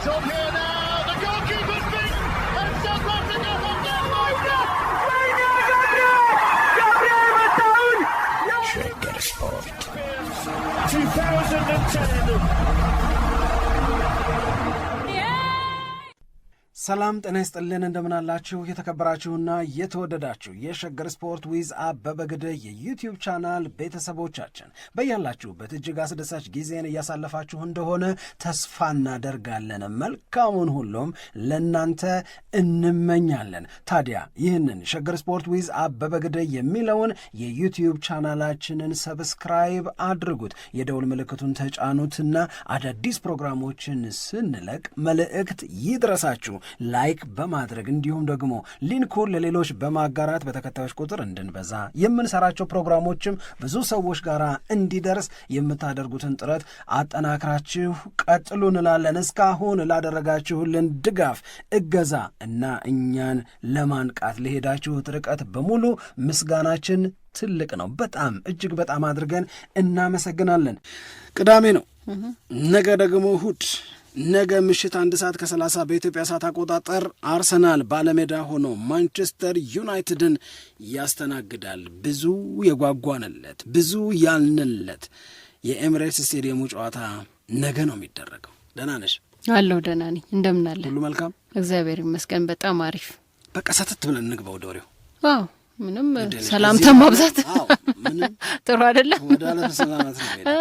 It's on here now. The goalkeeper's beaten, and South Africa have done Shagger Sport 2010. ሰላም ጤና ይስጥልን እንደምናላችሁ የተከበራችሁና የተወደዳችሁ የሸገር ስፖርት ዊዝ አበበ ግደይ የዩቲዩብ ቻናል ቤተሰቦቻችን በያላችሁበት እጅግ አስደሳች ጊዜን እያሳለፋችሁ እንደሆነ ተስፋ እናደርጋለን። መልካሙን ሁሉም ለናንተ እንመኛለን። ታዲያ ይህንን ሸገር ስፖርት ዊዝ አበበ ግደይ የሚለውን የዩቲዩብ ቻናላችንን ሰብስክራይብ አድርጉት፣ የደውል ምልክቱን ተጫኑትና አዳዲስ ፕሮግራሞችን ስንለቅ መልእክት ይድረሳችሁ። ላይክ በማድረግ እንዲሁም ደግሞ ሊንኩን ለሌሎች በማጋራት በተከታዮች ቁጥር እንድንበዛ የምንሰራቸው ፕሮግራሞችም ብዙ ሰዎች ጋር እንዲደርስ የምታደርጉትን ጥረት አጠናክራችሁ ቀጥሉ እንላለን። እስካሁን ላደረጋችሁልን ድጋፍ፣ እገዛ እና እኛን ለማንቃት ለሄዳችሁት ርቀት በሙሉ ምስጋናችን ትልቅ ነው። በጣም እጅግ በጣም አድርገን እናመሰግናለን። ቅዳሜ ነው፣ ነገ ደግሞ እሁድ። ነገ ምሽት 1:30 በኢትዮጵያ ሰዓት አቆጣጠር አርሰናል ባለሜዳ ሆኖ ማንቸስተር ዩናይትድን ያስተናግዳል። ብዙ የጓጓንለት ብዙ ያልንለት የኤምሬትስ ስቴዲየሙ ጨዋታ ነገ ነው የሚደረገው። ደህና ነሽ? አለሁ ደህና ነኝ። እንደምን አለ? ሁሉ መልካም እግዚአብሔር ይመስገን። በጣም አሪፍ። በቃ ሰተት ብለን እንግባ ወደ ወሬው። አዎ ምንም ሰላምታ ማብዛት ጥሩ አይደለም። ወደ አለፈ ሰላማት ነው።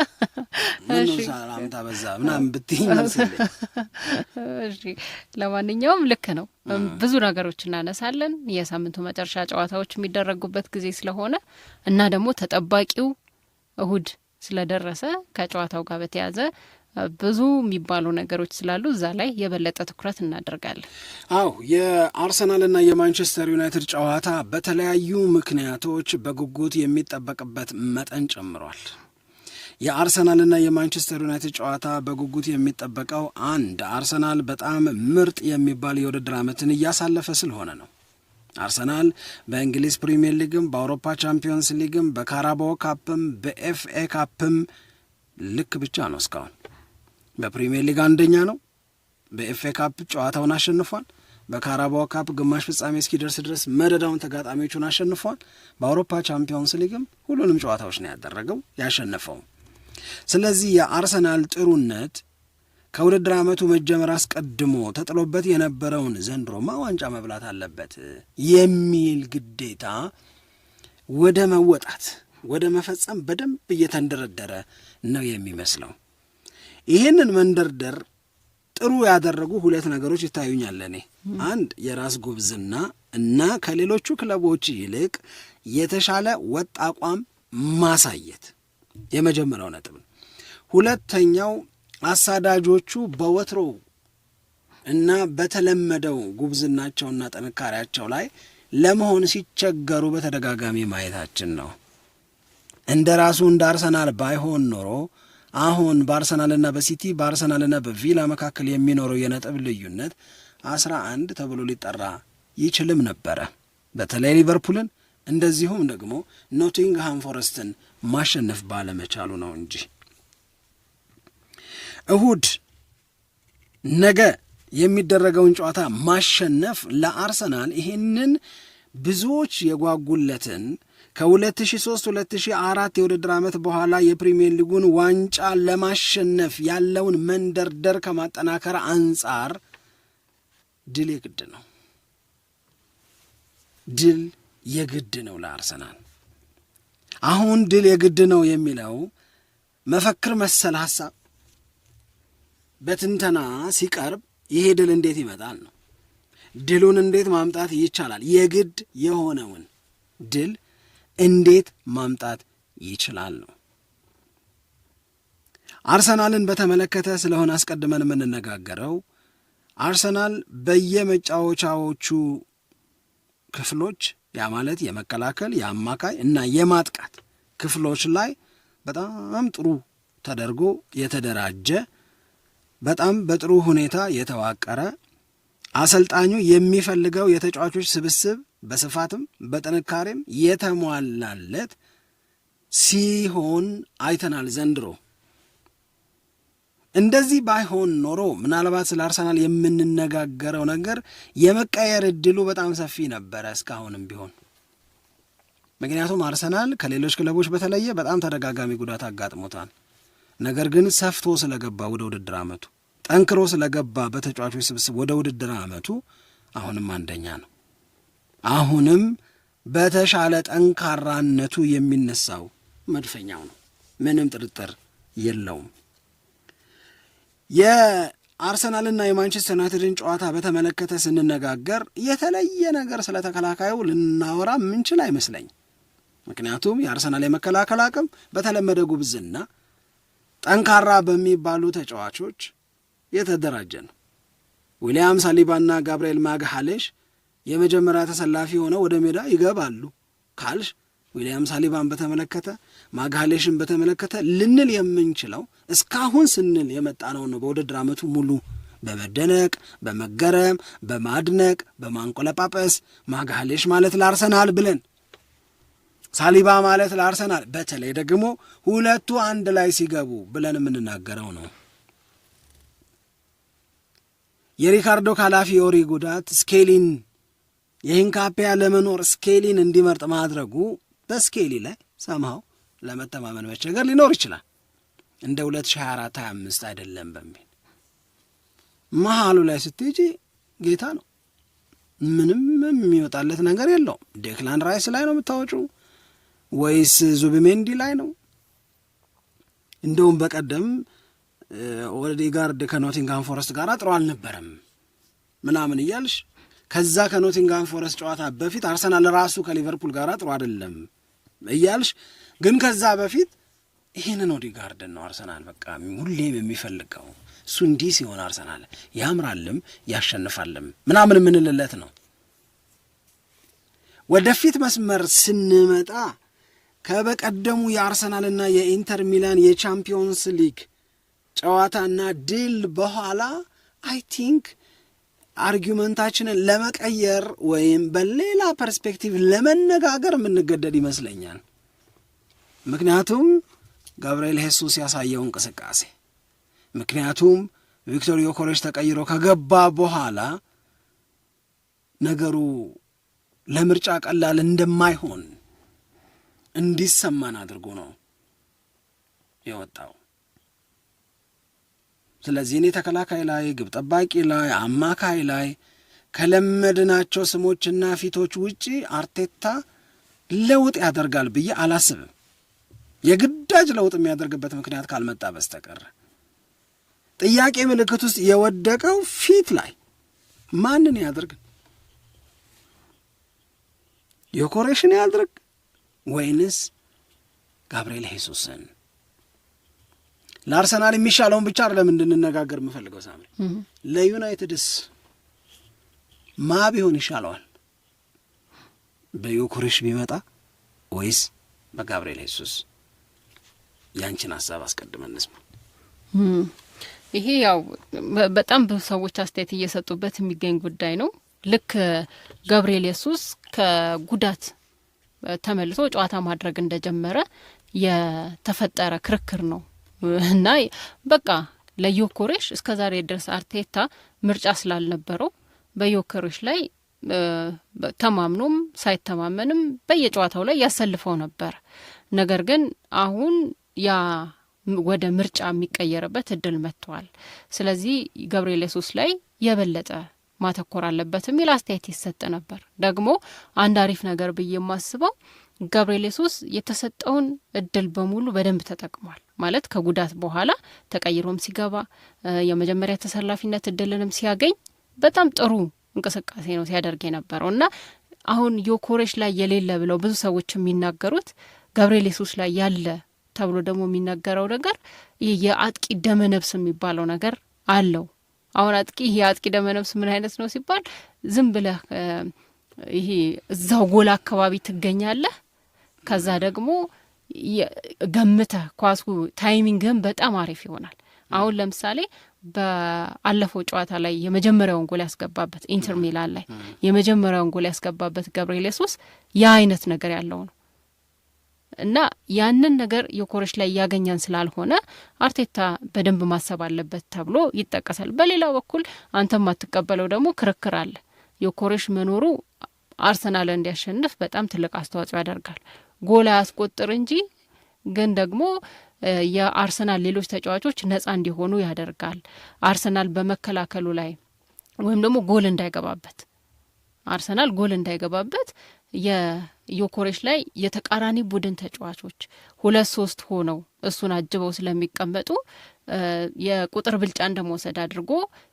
እሺ ሰላምታ በዛ ምናምን ብትይ መስለኝ። እሺ ለማንኛውም ልክ ነው። ብዙ ነገሮች እናነሳለን። የሳምንቱ መጨረሻ ጨዋታዎች የሚደረጉበት ጊዜ ስለሆነ እና ደግሞ ተጠባቂው እሁድ ስለደረሰ ከጨዋታው ጋር በተያያዘ ብዙ የሚባሉ ነገሮች ስላሉ እዛ ላይ የበለጠ ትኩረት እናደርጋለን። አዎ የአርሰናልና የማንቸስተር ዩናይትድ ጨዋታ በተለያዩ ምክንያቶች በጉጉት የሚጠበቅበት መጠን ጨምሯል። የአርሰናልና የማንቸስተር ዩናይትድ ጨዋታ በጉጉት የሚጠበቀው አንድ አርሰናል በጣም ምርጥ የሚባል የውድድር ዓመትን እያሳለፈ ስለሆነ ነው። አርሰናል በእንግሊዝ ፕሪሚየር ሊግም በአውሮፓ ቻምፒዮንስ ሊግም በካራባኦ ካፕም በኤፍኤ ካፕም ልክ ብቻ ነው እስካሁን። በፕሪሚየር ሊግ አንደኛ ነው። በኤፍኤ ካፕ ጨዋታውን አሸንፏል። በካራባኦ ካፕ ግማሽ ፍጻሜ እስኪደርስ ድረስ መደዳውን ተጋጣሚዎቹን አሸንፏል። በአውሮፓ ቻምፒዮንስ ሊግም ሁሉንም ጨዋታዎች ነው ያደረገው ያሸነፈው። ስለዚህ የአርሰናል ጥሩነት ከውድድር ዓመቱ መጀመር አስቀድሞ ተጥሎበት የነበረውን ዘንድሮማ ዋንጫ መብላት አለበት የሚል ግዴታ ወደ መወጣት ወደ መፈጸም በደንብ እየተንደረደረ ነው የሚመስለው። ይህንን መንደርደር ጥሩ ያደረጉ ሁለት ነገሮች ይታዩኛል እኔ። አንድ የራስ ጉብዝና እና ከሌሎቹ ክለቦች ይልቅ የተሻለ ወጥ አቋም ማሳየት የመጀመሪያው ነጥብ። ሁለተኛው አሳዳጆቹ በወትሮ እና በተለመደው ጉብዝናቸውና ጥንካሬያቸው ላይ ለመሆን ሲቸገሩ በተደጋጋሚ ማየታችን ነው። እንደ ራሱ እንደ አርሰናል ባይሆን ኖሮ አሁን በአርሰናልና በሲቲ በአርሰናልና በቪላ መካከል የሚኖረው የነጥብ ልዩነት 11 ተብሎ ሊጠራ ይችልም ነበረ። በተለይ ሊቨርፑልን እንደዚሁም ደግሞ ኖቲንግሃም ፎረስትን ማሸነፍ ባለመቻሉ ነው እንጂ። እሁድ ነገ የሚደረገውን ጨዋታ ማሸነፍ ለአርሰናል ይህንን ብዙዎች የጓጉለትን ከ2003-2004 የውድድር ዓመት በኋላ የፕሪሚየር ሊጉን ዋንጫ ለማሸነፍ ያለውን መንደርደር ከማጠናከር አንጻር ድል የግድ ነው። ድል የግድ ነው ለአርሰናል። አሁን ድል የግድ ነው የሚለው መፈክር መሰል ሐሳብ በትንተና ሲቀርብ ይሄ ድል እንዴት ይመጣል ነው። ድሉን እንዴት ማምጣት ይቻላል? የግድ የሆነውን ድል እንዴት ማምጣት ይችላል ነው። አርሰናልን በተመለከተ ስለሆነ አስቀድመን የምንነጋገረው አርሰናል በየመጫወቻዎቹ ክፍሎች ያ ማለት የመከላከል የአማካይ እና የማጥቃት ክፍሎች ላይ በጣም ጥሩ ተደርጎ የተደራጀ በጣም በጥሩ ሁኔታ የተዋቀረ አሰልጣኙ የሚፈልገው የተጫዋቾች ስብስብ በስፋትም በጥንካሬም የተሟላለት ሲሆን አይተናል። ዘንድሮ እንደዚህ ባይሆን ኖሮ ምናልባት ስለ አርሰናል የምንነጋገረው ነገር የመቀየር እድሉ በጣም ሰፊ ነበረ እስካሁንም ቢሆን። ምክንያቱም አርሰናል ከሌሎች ክለቦች በተለየ በጣም ተደጋጋሚ ጉዳት አጋጥሞታል። ነገር ግን ሰፍቶ ስለገባ ወደ ውድድር ዓመቱ ጠንክሮ ስለገባ በተጫዋቾች ስብስብ ወደ ውድድር ዓመቱ አሁንም አንደኛ ነው። አሁንም በተሻለ ጠንካራነቱ የሚነሳው መድፈኛው ነው፣ ምንም ጥርጥር የለውም። የአርሰናልና የማንቸስተር ዩናይትድን ጨዋታ በተመለከተ ስንነጋገር የተለየ ነገር ስለ ተከላካዩ ልናወራ ምንችል አይመስለኝ። ምክንያቱም የአርሰናል የመከላከል አቅም በተለመደ ጉብዝና ጠንካራ በሚባሉ ተጫዋቾች የተደራጀ ነው። ዊሊያም ሳሊባና ጋብርኤል ማግሃሌሽ የመጀመሪያ ተሰላፊ ሆነው ወደ ሜዳ ይገባሉ ካልሽ ዊሊያም ሳሊባን በተመለከተ ማግሃሌሽን በተመለከተ ልንል የምንችለው እስካሁን ስንል የመጣነው ነው። በውድድር ዓመቱ ሙሉ በመደነቅ በመገረም በማድነቅ በማንቆለጳጰስ ማግሃሌሽ ማለት ለአርሰናል ብለን ሳሊባ ማለት ለአርሰናል በተለይ ደግሞ ሁለቱ አንድ ላይ ሲገቡ ብለን የምንናገረው ነው። የሪካርዶ ካላፊዮሪ ጉዳት ስኬሊን የሂንካፒያ ለመኖር ስኬሊን እንዲመርጥ ማድረጉ በስኬሊ ላይ ሰምሃው ለመተማመን መቸገር ሊኖር ይችላል። እንደ 2024-25 አይደለም በሚል መሃሉ ላይ ስትሄጂ ጌታ ነው፣ ምንም የሚወጣለት ነገር የለውም። ዴክላን ራይስ ላይ ነው የምታወጪው ወይስ ዙቢሜንዲ ላይ ነው? እንደውም በቀደም ኦዴጋርድ ከኖቲንግሃም ፎረስት ጋር ጥሩ አልነበረም ምናምን እያልሽ ከዛ ከኖቲንግሃም ፎረስት ጨዋታ በፊት አርሰናል ራሱ ከሊቨርፑል ጋር ጥሩ አይደለም እያልሽ ግን ከዛ በፊት ይህንን ኦዴጋርድን ነው አርሰናል በቃ ሁሌም የሚፈልገው እሱ እንዲህ ሲሆን አርሰናል ያምራልም ያሸንፋልም ምናምን የምንልለት ነው። ወደፊት መስመር ስንመጣ ከበቀደሙ የአርሰናልና የኢንተር ሚላን የቻምፒዮንስ ሊግ ጨዋታና ድል በኋላ አይ ቲንክ አርጊመንታችንን ለመቀየር ወይም በሌላ ፐርስፔክቲቭ ለመነጋገር የምንገደድ ይመስለኛል። ምክንያቱም ጋብርኤል ሄሱስ ያሳየው እንቅስቃሴ፣ ምክንያቱም ቪክቶር ዮኬሬሽ ተቀይሮ ከገባ በኋላ ነገሩ ለምርጫ ቀላል እንደማይሆን እንዲሰማን አድርጎ ነው የወጣው። ስለዚህ እኔ ተከላካይ ላይ፣ ግብ ጠባቂ ላይ፣ አማካይ ላይ ከለመድናቸው ስሞችና ፊቶች ውጪ አርቴታ ለውጥ ያደርጋል ብዬ አላስብም። የግዳጅ ለውጥ የሚያደርግበት ምክንያት ካልመጣ በስተቀር ጥያቄ ምልክት ውስጥ የወደቀው ፊት ላይ ማንን ያድርግ? ዮኬሬሽን ያድርግ ወይንስ ጋብርኤል ሄሱስን? ለአርሰናል የሚሻለውን ብቻ አይደለም እንድንነጋገር የምፈልገው ሳምሪ፣ ለዩናይትድስ ማ ቢሆን ይሻለዋል? በዮኬሬሽ ቢመጣ ወይስ በጋብርኤል ሄሱስ? ያንቺን ሀሳብ አስቀድመን እንስማ። ይሄ ያው በጣም ብዙ ሰዎች አስተያየት እየሰጡበት የሚገኝ ጉዳይ ነው። ልክ ጋብርኤል ሄሱስ ከጉዳት ተመልሶ ጨዋታ ማድረግ እንደጀመረ የተፈጠረ ክርክር ነው እና በቃ ለዮኬሬሽ እስከዛሬ ድረስ አርቴታ ምርጫ ስላልነበረው በዮኬሬሽ ላይ ተማምኖም ሳይተማመንም በየጨዋታው ላይ ያሰልፈው ነበር። ነገር ግን አሁን ያ ወደ ምርጫ የሚቀየርበት እድል መጥቷል። ስለዚህ ጋብርኤል ሄሱስ ላይ የበለጠ ማተኮር አለበት የሚል አስተያየት ይሰጥ ነበር። ደግሞ አንድ አሪፍ ነገር ብዬ የማስበው ጋብርኤል ሄሱስ የተሰጠውን እድል በሙሉ በደንብ ተጠቅሟል። ማለት ከጉዳት በኋላ ተቀይሮም ሲገባ የመጀመሪያ ተሰላፊነት እድልንም ሲያገኝ በጣም ጥሩ እንቅስቃሴ ነው ሲያደርግ የነበረው እና አሁን ዮኬሬሽ ላይ የሌለ ብለው ብዙ ሰዎች የሚናገሩት ጋብርኤል ሄሱስ ላይ ያለ ተብሎ ደግሞ የሚናገረው ነገር የአጥቂ ደመነፍስ የሚባለው ነገር አለው። አሁን አጥቂ ይሄ አጥቂ ደመነፍስ ምን አይነት ነው ሲባል ዝም ብለህ ይሄ እዛው ጎል አካባቢ ትገኛለህ፣ ከዛ ደግሞ ገምተህ ኳሱ ታይሚንግህም በጣም አሪፍ ይሆናል። አሁን ለምሳሌ በአለፈው ጨዋታ ላይ የመጀመሪያውን ጎል ያስገባበት ኢንተር ሚላን ላይ የመጀመሪያውን ጎል ያስገባበት ጋብርኤል ሄሱስ ያ አይነት ነገር ያለው ነው እና ያንን ነገር ዮኬሬሽ ላይ ያገኛን ስላልሆነ አርቴታ በደንብ ማሰብ አለበት ተብሎ ይጠቀሳል። በሌላ በኩል አንተ ማትቀበለው ደግሞ ክርክር አለ። ዮኬሬሽ መኖሩ አርሰናል እንዲያሸንፍ በጣም ትልቅ አስተዋጽኦ ያደርጋል። ጎል ያስቆጥር እንጂ ግን ደግሞ የአርሰናል ሌሎች ተጫዋቾች ነጻ እንዲሆኑ ያደርጋል። አርሰናል በመከላከሉ ላይ ወይም ደግሞ ጎል እንዳይገባበት አርሰናል ጎል እንዳይገባበት የዮኬሬሽ ላይ የተቃራኒ ቡድን ተጫዋቾች 2-3 ሆነው እሱን አጅበው ስለሚቀመጡ የቁጥር ብልጫ እንደመውሰድ አድርጎ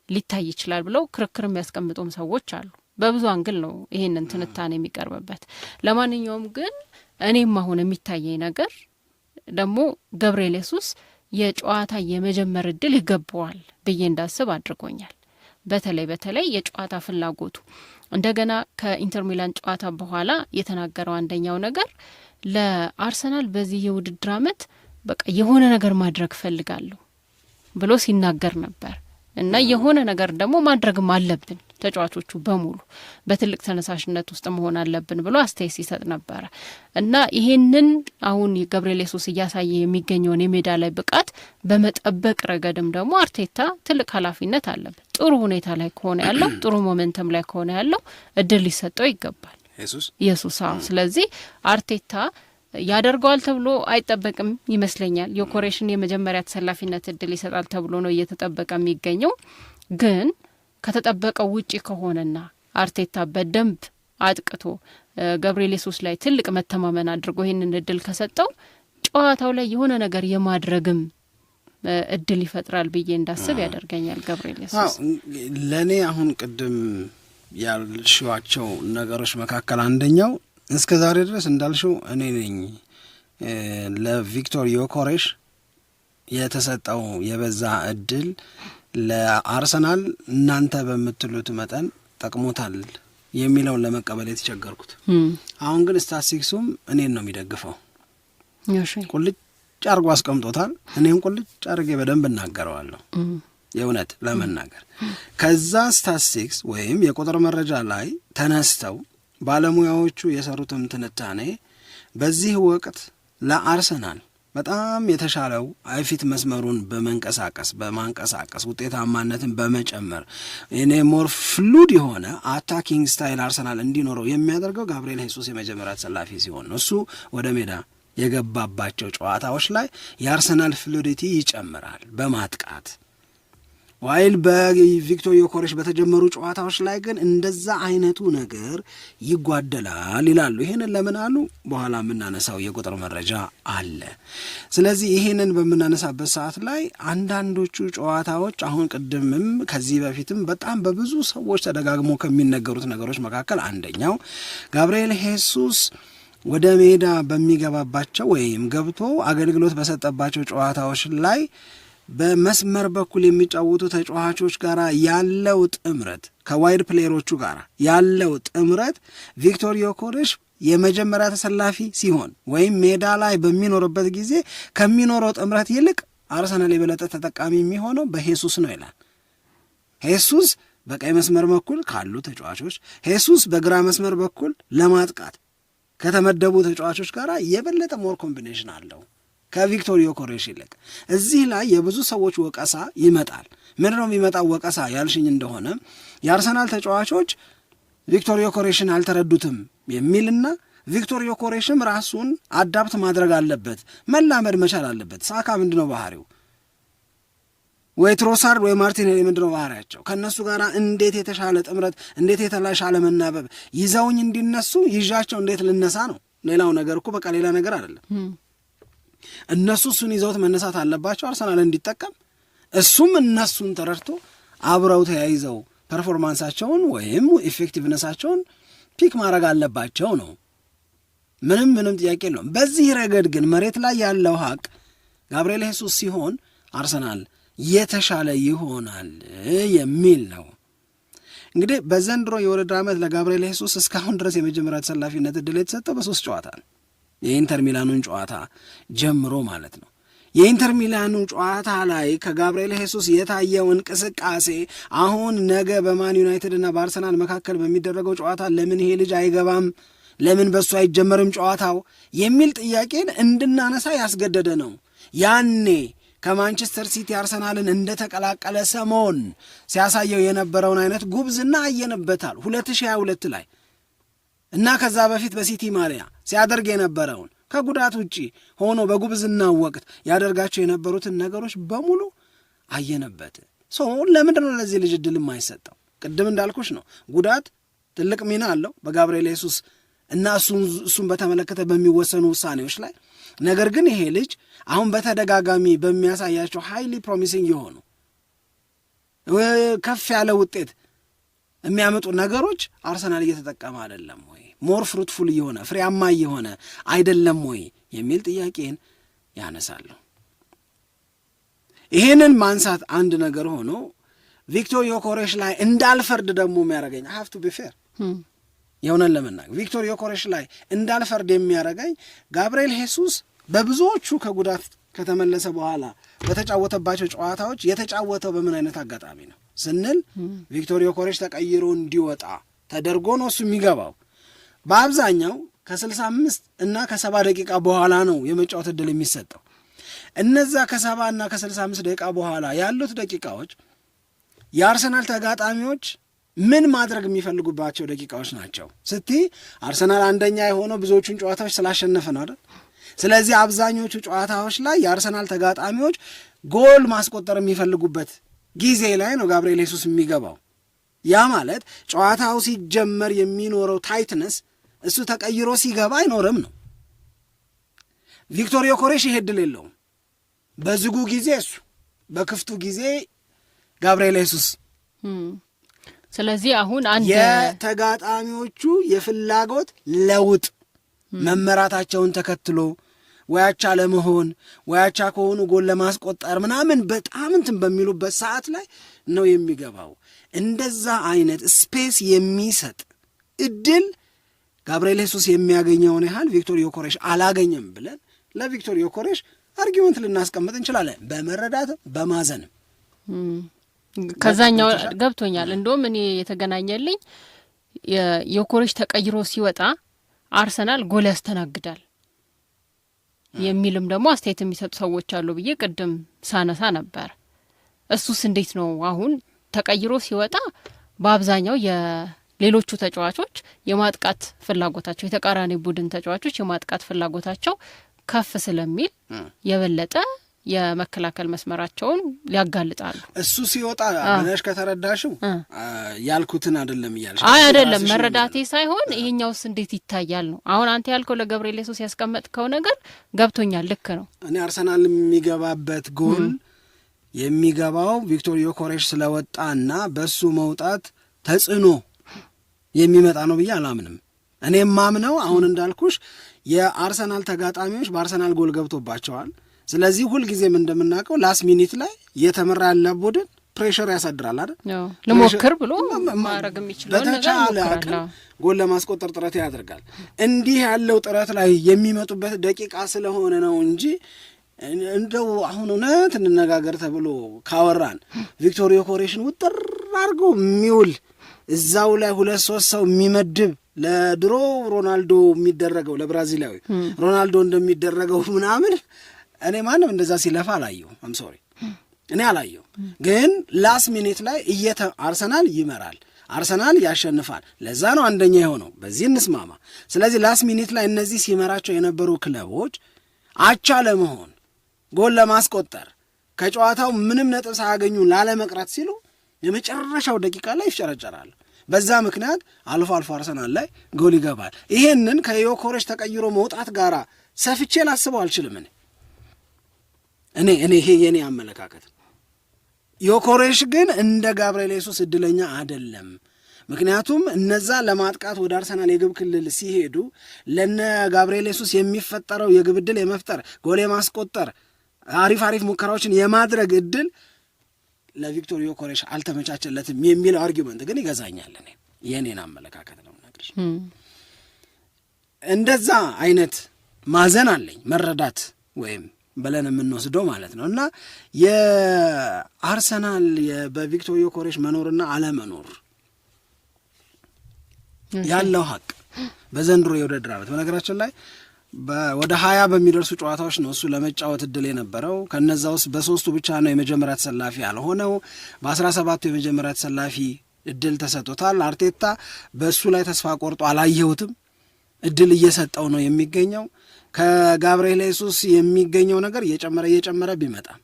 ሊታይ ይችላል ብለው ክርክር የሚያስቀምጡም ሰዎች አሉ። በብዙ አንግል ነው ይሄንን ትንታኔ የሚቀርብበት። ለማንኛውም ግን እኔም አሁን የሚታየኝ ነገር ደግሞ ገብርኤል ኢየሱስ የጨዋታ የመጀመር እድል ይገባዋል ብዬ እንዳስብ አድርጎኛል። በተለይ የጨዋታ ፍላጎቱ እንደገና ከኢንተር ሚላን ጨዋታ በኋላ የተናገረው አንደኛው ነገር ለአርሰናል በዚህ የውድድር ዓመት በቃ የሆነ ነገር ማድረግ ፈልጋለሁ ብሎ ሲናገር ነበር እና የሆነ ነገር ደግሞ ማድረግም አለብን ተጫዋቾቹ በሙሉ በትልቅ ተነሳሽነት ውስጥ መሆን አለብን ብሎ አስተያየት ሲሰጥ ነበር እና ይሄንን አሁን ገብርኤል ኢየሱስ እያሳየ የሚገኘውን የሜዳ ላይ ብቃት በመጠበቅ ረገድም ደግሞ አርቴታ ትልቅ ኃላፊነት አለበት። ጥሩ ሁኔታ ላይ ከሆነ ያለው ጥሩ ሞመንተም ላይ ከሆነ ያለው እድል ሊሰጠው ይገባል ኢየሱስ። ስለዚህ አርቴታ ያደርገዋል ተብሎ አይጠበቅም ይመስለኛል። ዮኬሬሽን የመጀመሪያ ተሰላፊነት እድል ይሰጣል ተብሎ ነው እየተጠበቀ የሚገኘው። ግን ከተጠበቀው ውጪ ከሆነና አርቴታ በደንብ አጥቅቶ ገብርኤል ኢየሱስ ላይ ትልቅ መተማመን አድርጎ ይህንን እድል ከሰጠው ጨዋታው ላይ የሆነ ነገር የማድረግም እድል ይፈጥራል ብዬ እንዳስብ ያደርገኛል ገብርኤል ኢየሱስ። ለእኔ አሁን ቅድም ያልሽዋቸው ነገሮች መካከል አንደኛው እስከ ዛሬ ድረስ እንዳልሽው እኔ ነኝ ለቪክቶር ዮኬሬሽ የተሰጠው የበዛ እድል ለአርሰናል እናንተ በምትሉት መጠን ጠቅሞታል የሚለውን ለመቀበል የተቸገርኩት። አሁን ግን ስታቲስቲክሱም እኔን ነው የሚደግፈው። ቁልጭ አርጎ አስቀምጦታል። እኔም ቁልጭ አርጌ በደንብ እናገረዋለሁ የእውነት ለመናገር ከዛ ስታቲስቲክስ ወይም የቁጥር መረጃ ላይ ተነስተው ባለሙያዎቹ የሰሩትም ትንታኔ በዚህ ወቅት ለአርሰናል በጣም የተሻለው አይፊት መስመሩን በማንቀሳቀስ ውጤታማነትን በመጨመር እኔ ሞር ፍሉድ የሆነ አታኪንግ ስታይል አርሰናል እንዲኖረው የሚያደርገው ገብርኤል ኢየሱስ የመጀመሪያ ተሰላፊ ሲሆን ነው። እሱ ወደ ሜዳ የገባባቸው ጨዋታዎች ላይ የአርሰናል ፍሉዲቲ ይጨምራል በማጥቃት ዋይል በቪክቶር ዮኬሬሽ በተጀመሩ ጨዋታዎች ላይ ግን እንደዛ አይነቱ ነገር ይጓደላል ይላሉ። ይሄንን ለምን አሉ? በኋላ የምናነሳው የቁጥር መረጃ አለ። ስለዚህ ይሄንን በምናነሳበት ሰዓት ላይ አንዳንዶቹ ጨዋታዎች አሁን ቅድምም ከዚህ በፊትም በጣም በብዙ ሰዎች ተደጋግሞ ከሚነገሩት ነገሮች መካከል አንደኛው ገብርኤል ኢየሱስ ወደ ሜዳ በሚገባባቸው ወይም ገብቶ አገልግሎት በሰጠባቸው ጨዋታዎች ላይ በመስመር በኩል የሚጫወቱ ተጫዋቾች ጋር ያለው ጥምረት ከዋይድ ፕሌየሮቹ ጋር ያለው ጥምረት ቪክቶር ዮኬሬሽ የመጀመሪያ ተሰላፊ ሲሆን ወይም ሜዳ ላይ በሚኖርበት ጊዜ ከሚኖረው ጥምረት ይልቅ አርሰናል የበለጠ ተጠቃሚ የሚሆነው በኢየሱስ ነው ይላል። ኢየሱስ በቀይ መስመር በኩል ካሉ ተጫዋቾች፣ ኢየሱስ በግራ መስመር በኩል ለማጥቃት ከተመደቡ ተጫዋቾች ጋር የበለጠ ሞር ኮምቢኔሽን አለው ከቪክቶር ዮኬሬሽ ይልቅ። እዚህ ላይ የብዙ ሰዎች ወቀሳ ይመጣል። ምን ነው የሚመጣው ወቀሳ ያልሽኝ እንደሆነ የአርሰናል ተጫዋቾች ቪክቶር ዮኬሬሽን አልተረዱትም የሚልና ቪክቶር ዮኬሬሽም ራሱን አዳፕት ማድረግ አለበት፣ መላመድ መቻል አለበት። ሳካ ምንድነው ባህሪው? ወይ ትሮሳርድ ወይ ማርቲኔሊ ምንድነው ባህሪያቸው? ከእነሱ ጋር እንዴት የተሻለ ጥምረት፣ እንዴት የተሻለ መናበብ ይዘውኝ እንዲነሱ ይዣቸው እንዴት ልነሳ ነው። ሌላው ነገር እኮ በቃ ሌላ ነገር አይደለም። እነሱ እሱን ይዘውት መነሳት አለባቸው አርሰናል እንዲጠቀም፣ እሱም እነሱን ተረድቶ አብረው ተያይዘው ፐርፎርማንሳቸውን ወይም ኢፌክቲቭነሳቸውን ፒክ ማድረግ አለባቸው ነው። ምንም ጥያቄ የለውም። በዚህ ረገድ ግን መሬት ላይ ያለው ሀቅ ገብርኤል ኢየሱስ ሲሆን አርሰናል የተሻለ ይሆናል የሚል ነው። እንግዲህ በዘንድሮ የውድድር ዓመት ለገብርኤል ኢየሱስ እስካሁን ድረስ የመጀመሪያ ተሰላፊነት ዕድል የተሰጠው በ3 ጨዋታ ነው። የኢንተር ሚላኑን ጨዋታ ጀምሮ ማለት ነው። የኢንተር ሚላኑ ጨዋታ ላይ ከገብርኤል ኢየሱስ የታየው እንቅስቃሴ አሁን ነገ በማን ዩናይትድ እና በአርሰናል መካከል በሚደረገው ጨዋታ ለምን ይሄ ልጅ አይገባም፣ ለምን በሱ አይጀመርም ጨዋታው የሚል ጥያቄን እንድናነሳ ያስገደደ ነው። ያኔ ከማንቸስተር ሲቲ አርሰናልን እንደተቀላቀለ ሰሞን ሲያሳየው የነበረውን አይነት ጉብዝና አየንበታል 2022 ላይ እና ከዛ በፊት በሲቲ ማሊያ ሲያደርግ የነበረውን ከጉዳት ውጪ ሆኖ በጉብዝናው ወቅት ያደርጋቸው የነበሩትን ነገሮች በሙሉ አየንበት። ለምንድን ነው ለዚህ ልጅ ዕድል የማይሰጠው? ቅድም እንዳልኩሽ ነው፣ ጉዳት ትልቅ ሚና አለው በጋብርኤል ሄሱስ እና እሱን በተመለከተ በሚወሰኑ ውሳኔዎች ላይ። ነገር ግን ይሄ ልጅ አሁን በተደጋጋሚ በሚያሳያቸው ሃይሊ ፕሮሚሲንግ የሆኑ ከፍ ያለ ውጤት የሚያመጡ ነገሮች አርሰናል እየተጠቀመ አይደለም ወይ? ሞር ፍሩትፉል እየሆነ ፍሬያማ እየሆነ አይደለም ወይ የሚል ጥያቄን ያነሳሉ። ይሄንን ማንሳት አንድ ነገር ሆኖ ቪክቶር ዮኬሬሽ ላይ እንዳልፈርድ ደግሞ የሚያደርገኝ I have to be fair የሆነን ለመናገር ቪክቶር ዮኬሬሽ ላይ እንዳልፈርድ የሚያደርገኝ ጋብርኤል ሄሱስ በብዙዎቹ ከጉዳት ከተመለሰ በኋላ በተጫወተባቸው ጨዋታዎች የተጫወተው በምን አይነት አጋጣሚ ነው ስንል ቪክቶር ዮኬሬሽ ተቀይሮ እንዲወጣ ተደርጎ ነው እሱ የሚገባው። በአብዛኛው ከ65 እና ከ70 ደቂቃ በኋላ ነው የመጫወት ዕድል የሚሰጠው። እነዛ ከ70 እና ከ65 ደቂቃ በኋላ ያሉት ደቂቃዎች የአርሰናል ተጋጣሚዎች ምን ማድረግ የሚፈልጉባቸው ደቂቃዎች ናቸው ስቲ አርሰናል አንደኛ የሆነው ብዙዎቹን ጨዋታዎች ስላሸነፈ ነው አይደል? ስለዚህ አብዛኞቹ ጨዋታዎች ላይ የአርሰናል ተጋጣሚዎች ጎል ማስቆጠር የሚፈልጉበት ጊዜ ላይ ነው ጋብርኤል ሄሱስ የሚገባው። ያ ማለት ጨዋታው ሲጀመር የሚኖረው ታይትነስ እሱ ተቀይሮ ሲገባ አይኖርም ነው። ቪክቶር ዮኬሬሽ ይሄ ዕድል የለውም። በዝጉ ጊዜ እሱ፣ በክፍቱ ጊዜ ጋብርኤል ሄሱስ። ስለዚህ አሁን አንድ የተጋጣሚዎቹ የፍላጎት ለውጥ መመራታቸውን ተከትሎ ወያቻ ለመሆን ወያቻ ከሆኑ ጎል ለማስቆጠር ምናምን በጣም እንትን በሚሉበት ሰዓት ላይ ነው የሚገባው። እንደዛ አይነት ስፔስ የሚሰጥ እድል ጋብርኤል ሄሱስ የሚያገኘውን ያህል ቪክቶር ዮኬሬሽ አላገኘም ብለን ለቪክቶር ዮኬሬሽ አርጊመንት ልናስቀምጥ እንችላለን፣ በመረዳትም በማዘንም። ከዛኛው ገብቶኛል። እንደውም እኔ የተገናኘልኝ ዮኬሬሽ ተቀይሮ ሲወጣ አርሰናል ጎል ያስተናግዳል የሚልም ደግሞ አስተያየት የሚሰጡ ሰዎች አሉ ብዬ ቅድም ሳነሳ ነበር። እሱስ እንዴት ነው? አሁን ተቀይሮ ሲወጣ በአብዛኛው የሌሎቹ ተጫዋቾች የማጥቃት ፍላጎታቸው የተቃራኒ ቡድን ተጫዋቾች የማጥቃት ፍላጎታቸው ከፍ ስለሚል የበለጠ የመከላከል መስመራቸውን ሊያጋልጣሉ። እሱ ሲወጣ ብለሽ ከተረዳሽው ያልኩትን አይደለም እያልሽ አይደለም፣ መረዳቴ ሳይሆን ይሄኛውስ እንዴት ይታያል ነው። አሁን አንተ ያልከው ለጋብርኤል ሄሱስ ያስቀመጥከው ነገር ገብቶኛል፣ ልክ ነው። እኔ አርሰናል የሚገባበት ጎል የሚገባው ቪክቶር ዮኬሬሽ ስለወጣና በሱ መውጣት ተጽዕኖ የሚመጣ ነው ብዬ አላምንም። እኔ ማምነው አሁን እንዳልኩሽ የአርሰናል ተጋጣሚዎች በአርሰናል ጎል ገብቶባቸዋል። ስለዚህ ሁልጊዜም እንደምናውቀው ላስት ሚኒት ላይ የተመራ ያለ ቡድን ፕሬሸር ያሳድራል አይደል? ልሞክር ብሎ ማድረግ የሚችለው በተቻለ አቅም ጎል ለማስቆጠር ጥረት ያደርጋል። እንዲህ ያለው ጥረት ላይ የሚመጡበት ደቂቃ ስለሆነ ነው እንጂ እንደው አሁን እውነት እንነጋገር ተብሎ ካወራን ቪክቶር ዮኬሬሽን ውጥር አድርጎ የሚውል እዛው ላይ 2-3 ሰው የሚመድብ ለድሮ ሮናልዶ የሚደረገው ለብራዚላዊ ሮናልዶ እንደሚደረገው ምናምን እኔ ማንም እንደዛ ሲለፋ አላየው። አም ሶሪ እኔ አላየው። ግን ላስት ሚኒት ላይ አርሰናል ይመራል፣ አርሰናል ያሸንፋል። ለዛ ነው አንደኛ የሆነው፣ በዚህ እንስማማ። ስለዚህ ላስት ሚኒት ላይ እነዚህ ሲመራቸው የነበሩ ክለቦች አቻ ለመሆን ጎል ለማስቆጠር ከጨዋታው ምንም ነጥብ ሳያገኙ ላለመቅረት ሲሉ የመጨረሻው ደቂቃ ላይ ይፍጨረጨራሉ። በዛ ምክንያት አልፎ አልፎ አርሰናል ላይ ጎል ይገባል። ይሄንን ከዮኬሬሽ ተቀይሮ መውጣት ጋር ሰፍቼ ላስበው አልችልም። እኔ ይሄ የኔ አመለካከት። ዮኬሬሽ ግን እንደ ጋብርኤል ሄሱስ እድለኛ አይደለም። ምክንያቱም እነዛ ለማጥቃት ወደ አርሰናል የግብ ክልል ሲሄዱ ለነ ጋብርኤል ሄሱስ የሚፈጠረው የግብ እድል የመፍጠር ጎል የማስቆጠር አሪፍ ሙከራዎችን የማድረግ እድል ለቪክቶር ዮኬሬሽ አልተመቻቸለትም የሚለው አርጊመንት ግን ይገዛኛል። እኔ የኔን አመለካከት ነው የምነግርሽ። እንደዛ አይነት ማዘን አለኝ መረዳት ወይም በለን የምንወስደው ማለት ነው። እና የአርሰናል በቪክቶር ዮኬሬሽ መኖርና አለመኖር ያለው ሀቅ በዘንድሮ የውድድር ዓመት በነገራችን ላይ ወደ 20 በሚደርሱ ጨዋታዎች ነው እሱ ለመጫወት እድል የነበረው። ከነዛ ውስጥ በ3ቱ ብቻ ነው የመጀመሪያ ተሰላፊ ያልሆነው። በ17ቱ የመጀመሪያ ተሰላፊ እድል ተሰጥቶታል። አርቴታ በእሱ ላይ ተስፋ ቆርጦ አላየሁትም፣ እድል እየሰጠው ነው የሚገኘው። ከጋብርኤል ሄሱስ የሚገኘው ነገር እየጨመረ ቢመጣም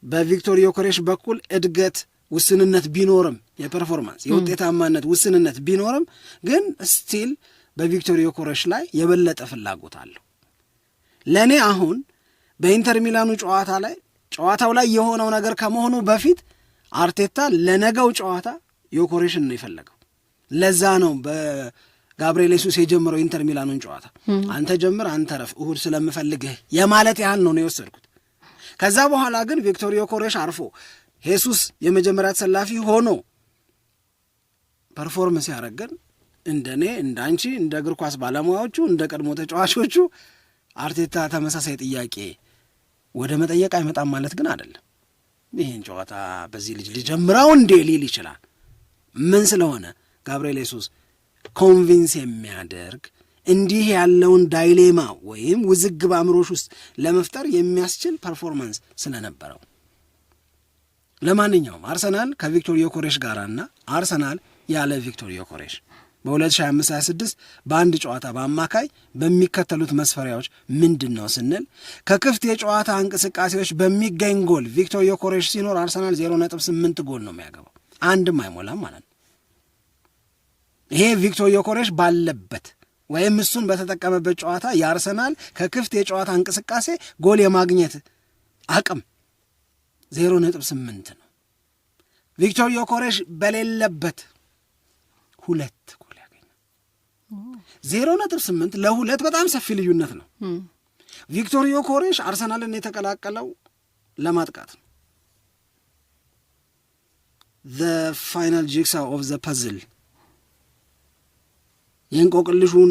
በቪክቶር ዮኬሬሽ በኩል እድገት ውስንነት ቢኖርም የፐርፎርማንስ የውጤታማነት ውስንነት ቢኖርም ግን ስቲል በቪክቶር ዮኬሬሽ ላይ የበለጠ ፍላጎት አለው። ለእኔ አሁን በኢንተር ሚላኑ ጨዋታው ላይ የሆነው ነገር ከመሆኑ በፊት አርቴታ ለነገው ጨዋታ ዮኬሬሽን ነው የፈለገው። ለዛ ነው በጋብርኤል ሄሱስ የጀመረው ኢንተር ሚላኑን ጨዋታ አንተ ጀምር አንተ ረፍ እሁድ ስለምፈልግህ የማለት ያህል ነው የወሰድኩት። ከዛ በኋላ ግን ቪክቶር ዮኬሬሽ አርፎ ሄሱስ የመጀመሪያ ተሰላፊ ሆኖ ፐርፎርመንስ ያደረገን እንደኔ እንዳንቺ እንደ እግር ኳስ ባለሙያዎቹ እንደ ቀድሞ ተጫዋቾቹ አርቴታ ተመሳሳይ ጥያቄ ወደ መጠየቅ አይመጣም ማለት ግን አይደለም። ይህን ጨዋታ በዚህ ልጅ ሊጀምረው እንዴ ሊል ይችላል። ምን ስለሆነ ጋብርኤል ሄሱስ ኮንቪንስ የሚያደርግ እንዲህ ያለውን ዳይሌማ ወይም ውዝግብ አእምሮሽ ውስጥ ለመፍጠር የሚያስችል ፐርፎርማንስ ስለነበረው። ለማንኛውም አርሰናል ከቪክቶር ዮኬሬሽ ጋርና አርሰናል ያለ ቪክቶር ዮኬሬሽ በ2025/26 በአንድ ጨዋታ በአማካይ በሚከተሉት መስፈሪያዎች ምንድን ነው ስንል ከክፍት የጨዋታ እንቅስቃሴዎች በሚገኝ ጎል ቪክቶር ዮኬሬሽ ሲኖር አርሰናል 0.8 ጎል ነው የሚያገባው፣ አንድም አይሞላም ማለት ነው። ይሄ ቪክቶር ዮኬሬሽ ባለበት ወይም እሱን በተጠቀመበት ጨዋታ የአርሰናል ከክፍት የጨዋታ እንቅስቃሴ ጎል የማግኘት አቅም 0.8 ነው። ቪክቶር ዮኬሬሽ በሌለበት 2 ጎል ያገኛል። 0.8 ለ2 በጣም ሰፊ ልዩነት ነው። ቪክቶር ዮኬሬሽ አርሰናልን የተቀላቀለው ለማጥቃት ነው። the final jigsaw of the puzzle የእንቆቅልሹን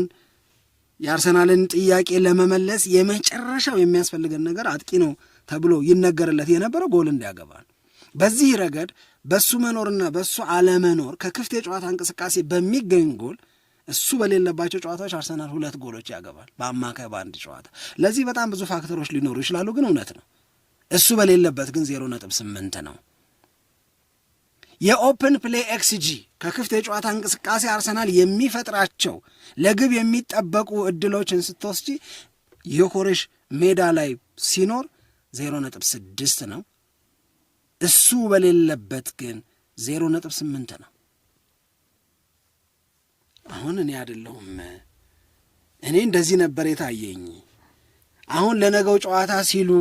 የአርሰናልን ጥያቄ ለመመለስ የመጨረሻው የሚያስፈልገን ነገር አጥቂ ነው ተብሎ ይነገርለት የነበረው ጎል እንዲያገባ ነው። በዚህ ረገድ በሱ መኖርና በሱ አለመኖር ከክፍት የጨዋታ እንቅስቃሴ በሚገኝ ጎል እሱ በሌለባቸው ጨዋታዎች አርሰናል 2 ጎሎች ያገባል በአማካይ በአንድ ጨዋታ። ለዚህ በጣም ብዙ ፋክተሮች ሊኖሩ ይችላሉ፣ ግን እውነት ነው። እሱ በሌለበት ግን 0.8 ነው። የኦፕን ፕሌይ ኤክስጂ ከክፍት የጨዋታ እንቅስቃሴ አርሰናል የሚፈጥራቸው ለግብ የሚጠበቁ እድሎችን ስትወስጂ ዮኬሬሽ ሜዳ ላይ ሲኖር 0.6 ነው። እሱ በሌለበት ግን 0.8 ነው። አሁን እኔ አይደለሁም እኔ እንደዚህ ነበር የታየኝ። አሁን ለነገው ጨዋታ ሲሉ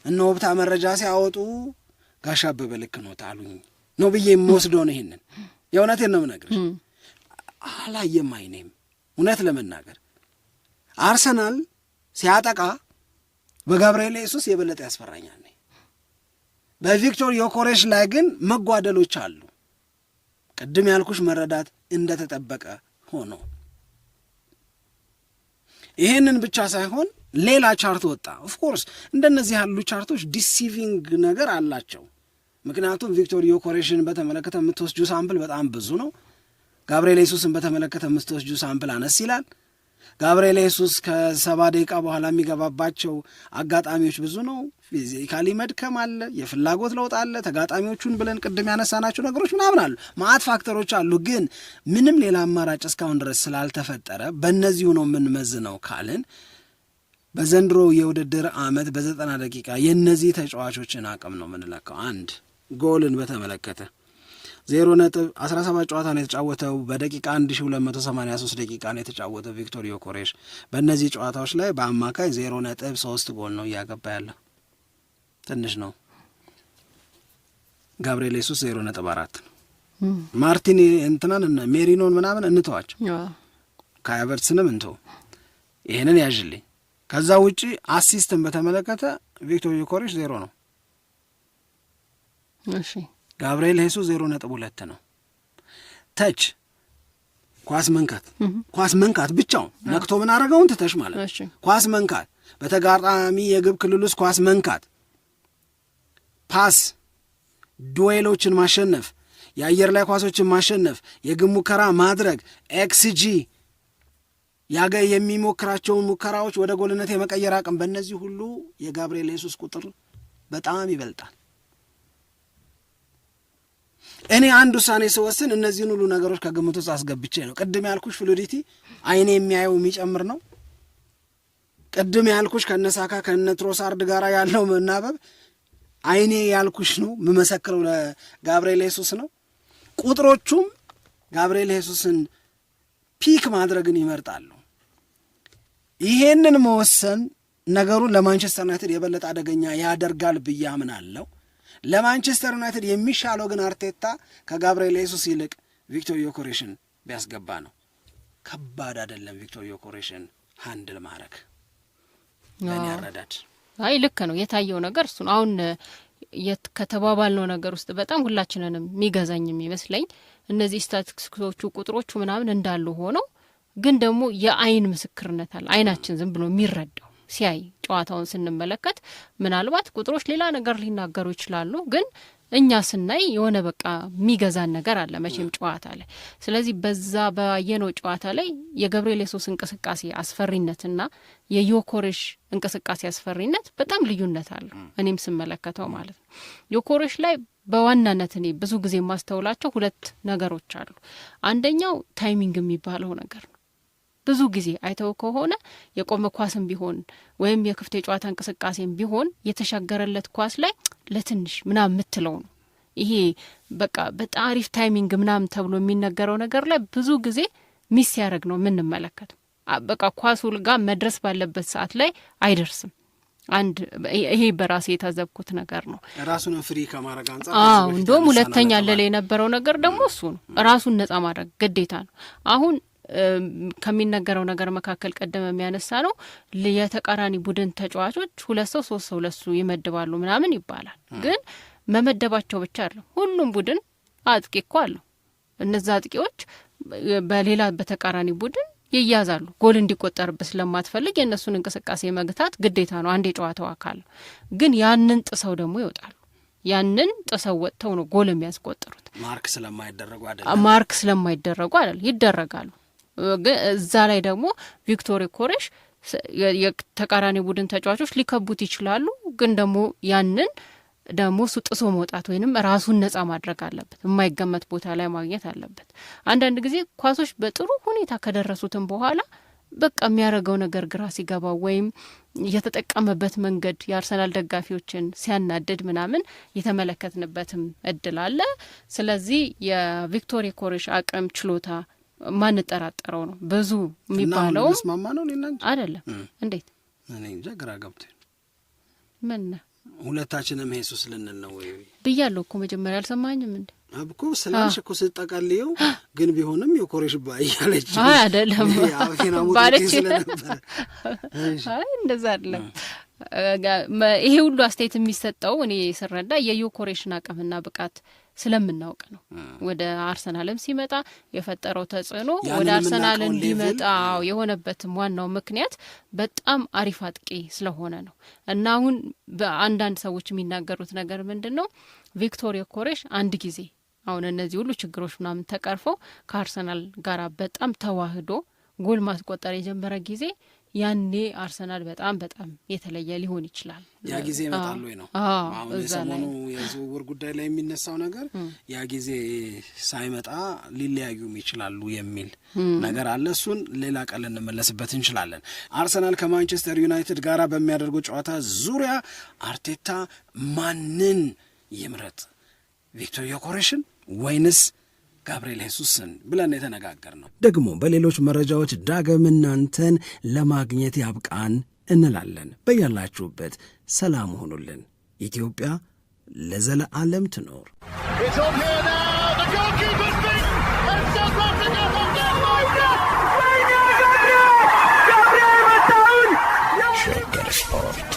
እነ ወብታ መረጃ ሲያወጡ ጋሽ አበበ ልክ ነው ታሉኝ ነው ብዬ የምወስደው ነው። ይሄንን የእውነቴን ነው የምነግርሽ። አላየም አይኔም። እውነት ለመናገር አርሰናል ሲያጠቃ በጋብርኤል ሄሱስ የበለጠ ያስፈራኛል። በቪክቶር ዮኬሬሽ ላይ ግን መጓደሎች አሉ። ቅድም ያልኩሽ መረዳት እንደተጠበቀ ሆኖ ይሄንን ብቻ ሳይሆን ሌላ ቻርት ወጣ። ኦፍኮርስ እንደነዚህ ያሉ ቻርቶች ዲሲቪንግ ነገር አላቸው። ምክንያቱም ቪክቶር ዮኬሬሽን በተመለከተ የምትወስጁ ሳምፕል በጣም ብዙ ነው። ጋብርኤል ሄሱስን በተመለከተ የምትወስጁ ሳምፕል አነስ ይላል። ጋብርኤል ሄሱስ ከ70 ደቂቃ በኋላ የሚገባባቸው አጋጣሚዎች ብዙ ነው። ፊዚካሊ መድከም አለ፣ የፍላጎት ለውጥ አለ፣ ተጋጣሚዎቹን ብለን ቅድም ያነሳናቸው ነገሮች ምናምን አሉ፣ ማአት ፋክተሮች አሉ። ግን ምንም ሌላ አማራጭ እስካሁን ድረስ ስላልተፈጠረ በእነዚሁ ነው የምንመዝነው ካልን በዘንድሮ የውድድር ዓመት በ90 ደቂቃ የእነዚህ ተጫዋቾችን አቅም ነው የምንለካው። አንድ ጎልን በተመለከተ 0.17 ጨዋታ ነው የተጫወተው። በደቂቃ 1283 ደቂቃ ነው የተጫወተው ቪክቶር ዮኬሬሽ። በእነዚህ ጨዋታዎች ላይ በአማካይ 0.3 ጎል ነው እያገባ ያለው፣ ትንሽ ነው። ጋብርኤል ሄሱስ 0.4 ነው። ማርቲን እንትናን እና ሜሪኖን ምናምን እንተዋቸው፣ ከአቨርትስንም እንተው፣ ይሄንን ያዥልኝ። ከዛ ውጪ አሲስትን በተመለከተ ቪክቶር ዮኬሬሽ 0 ነው። እሺ ጋብርኤል ሄሱስ 0.2 ነው። ተች ኳስ መንካት ብቻውን ነክቶ ምን አደረገውን ትተሽ ማለት ነው። ኳስ መንካት፣ በተጋጣሚ የግብ ክልል ውስጥ ኳስ መንካት፣ ፓስ፣ ዱዌሎችን ማሸነፍ፣ የአየር ላይ ኳሶችን ማሸነፍ፣ የግብ ሙከራ ማድረግ፣ ኤክስጂ የሚሞክራቸውን ሙከራዎች ወደ ጎልነት የመቀየር አቅም፣ በእነዚህ ሁሉ የጋብርኤል ሄሱስ ቁጥር በጣም ይበልጣል። እኔ አንድ ውሳኔ ስወስን እነዚህን ሁሉ ነገሮች ከግምት ውስጥ አስገብቼ ነው። ቅድም ያልኩሽ ፍሉዲቲ አይኔ የሚያየው የሚጨምር ነው። ቅድም ያልኩሽ ከነሳካ ከነትሮሳርድ ጋር ያለው መናበብ አይኔ ያልኩሽ ነው የምመሰክረው ለጋብርኤል ሄሱስ ነው። ቁጥሮቹም ጋብርኤል ሄሱስን ፒክ ማድረግን ይመርጣሉ። ይሄንን መወሰን ነገሩን ለማንቸስተር ዩናይትድ የበለጠ አደገኛ ያደርጋል ብዬ አምናለሁ። ለማንቸስተር ዩናይትድ የሚሻለው ግን አርቴታ ከጋብርኤል ሄሱስ ይልቅ ቪክቶር ዮኬሬሽን ቢያስገባ ነው። ከባድ አይደለም ቪክቶር ዮኬሬሽን ሃንድል ማድረግ ለኔ ያረዳድ። አይ ልክ ነው የታየው ነገር እሱ ነው። አሁን ከተባባልነው ነገር ውስጥ በጣም ሁላችንንም የሚገዛኝ የሚመስለኝ እነዚህ ስታቲስቲክሶቹ ቁጥሮቹ ምናምን እንዳሉ ሆነው ግን ደግሞ የአይን ምስክርነት አለ። አይናችን ዝም ብሎ የሚረዳው ሲያይ ጨዋታውን ስንመለከት ምናልባት ቁጥሮች ሌላ ነገር ሊናገሩ ይችላሉ፣ ግን እኛ ስናይ የሆነ በቃ የሚገዛን ነገር አለ መቼም ጨዋታ ላይ። ስለዚህ በዛ ባየነው ጨዋታ ላይ የጋብርኤል ሄሱስ እንቅስቃሴ አስፈሪነትና የዮኬሬሽ እንቅስቃሴ አስፈሪነት በጣም ልዩነት አለው፣ እኔም ስመለከተው ማለት ነው። ዮኬሬሽ ላይ በዋናነት እኔ ብዙ ጊዜ የማስተውላቸው ሁለት ነገሮች አሉ። አንደኛው ታይሚንግ የሚባለው ነገር ነው። ብዙ ጊዜ አይተው ከሆነ የቆመ ኳስም ቢሆን ወይም የክፍት የጨዋታ እንቅስቃሴም ቢሆን የተሻገረለት ኳስ ላይ ለትንሽ ምናምን የምትለው ነው። ይሄ በቃ በጣም አሪፍ ታይሚንግ ምናምን ተብሎ የሚነገረው ነገር ላይ ብዙ ጊዜ ሚስ ያደርግ ነው የምንመለከተው። በቃ ኳሱ ጋር መድረስ ባለበት ሰዓት ላይ አይደርስም። አንድ ይሄ በራሴ የታዘብኩት ነገር ነው። ራሱን ፍሪ ከማድረግ አንጻር እንደውም ሁለተኛ ለለ የነበረው ነገር ደግሞ እሱ ነው። ራሱን ነጻ ማድረግ ግዴታ ነው። አሁን ከሚነገረው ነገር መካከል ቀደም የሚያነሳ ነው የተቃራኒ ቡድን ተጫዋቾች 2 ሰው 3 ሰው ለሱ ይመድባሉ ምናምን ይባላል። ግን መመደባቸው ብቻ አይደለም፣ ሁሉም ቡድን አጥቂ እኮ አለው። እነዛ አጥቂዎች በሌላ በተቃራኒ ቡድን ይያዛሉ። ጎል እንዲቆጠርበት ስለማትፈልግ የእነሱን እንቅስቃሴ መግታት ግዴታ ነው፣ አንድ የጨዋታው አካል ነው። ግን ያንን ጥሰው ደግሞ ይወጣሉ። ያንን ጥሰው ወጥተው ነው ጎል የሚያስቆጥሩት። ማርክ ስለማይደረጉ አይደል ይደረጋሉ። እዛ ላይ ደግሞ ቪክቶር ዮኬሬሽ የተቃራኒ ቡድን ተጫዋቾች ሊከቡት ይችላሉ። ግን ደግሞ ያንን ደግሞ እሱ ጥሶ መውጣት ወይንም ራሱን ነጻ ማድረግ አለበት፣ የማይገመት ቦታ ላይ ማግኘት አለበት። አንዳንድ ጊዜ ኳሶች በጥሩ ሁኔታ ከደረሱትም በኋላ በቃ የሚያደርገው ነገር ግራ ሲገባው ወይም የተጠቀመበት መንገድ የአርሰናል ደጋፊዎችን ሲያናድድ ምናምን የተመለከትንበትም እድል አለ። ስለዚህ የቪክቶር ዮኬሬሽ አቅም ችሎታ ማንጠራጠረው ነው። ብዙ የሚባለው ስማማ ነው አይደለም። እንዴት እኔ እንጃ ግራ ገብቶኝ ምን ሁለታችንም ሄሱስ ልንል ነው ወይ ብያለሁ እኮ መጀመሪያ አልሰማኝም እንዴ? አብኮ ስላልሽ እኮ ስጠቀልየው ግን ቢሆንም ዮኬሬሽ ባያለች አይደለም ባለች ስለነበር አይ እንደዛ አይደለም። ይሄ ሁሉ አስተያየት የሚሰጠው እኔ ስረዳ የዮኬሬሽን አቅምና ብቃት ስለምናውቅ ነው። ወደ አርሰናልም ሲመጣ የፈጠረው ተጽዕኖ ወደ አርሰናል እንዲመጣ የሆነበትም ዋናው ምክንያት በጣም አሪፍ አጥቂ ስለሆነ ነው። እና አሁን በአንዳንድ ሰዎች የሚናገሩት ነገር ምንድነው ቪክቶር ዮኬሬሽ አንድ ጊዜ አሁን እነዚህ ሁሉ ችግሮች ምናምን ተቀርፈው ከአርሰናል ጋር በጣም ተዋህዶ ጎል ማስቆጠር የጀመረ ጊዜ ያኔ አርሰናል በጣም በጣም የተለየ ሊሆን ይችላል። ያ ጊዜ ይመጣል ወይ ነው አሁን የሰሞኑ የዝውውር ጉዳይ ላይ የሚነሳው ነገር ያ ጊዜ ሳይመጣ ሊለያዩም ይችላሉ የሚል ነገር አለ። እሱን ሌላ ቀን እንመለስበት እንችላለን። አርሰናል ከማንቸስተር ዩናይትድ ጋር በሚያደርጉ ጨዋታ ዙሪያ አርቴታ ማንን ይምረጥ? ቪክቶር ዮኬሬሽን ወይንስ ጋብርኤል ሄሱስን ብለን የተነጋገር ነው። ደግሞ በሌሎች መረጃዎች ዳግም እናንተን ለማግኘት ያብቃን እንላለን። በያላችሁበት ሰላም ሆኑልን። ኢትዮጵያ ለዘለዓለም ትኖር። ሸገር ስፖርት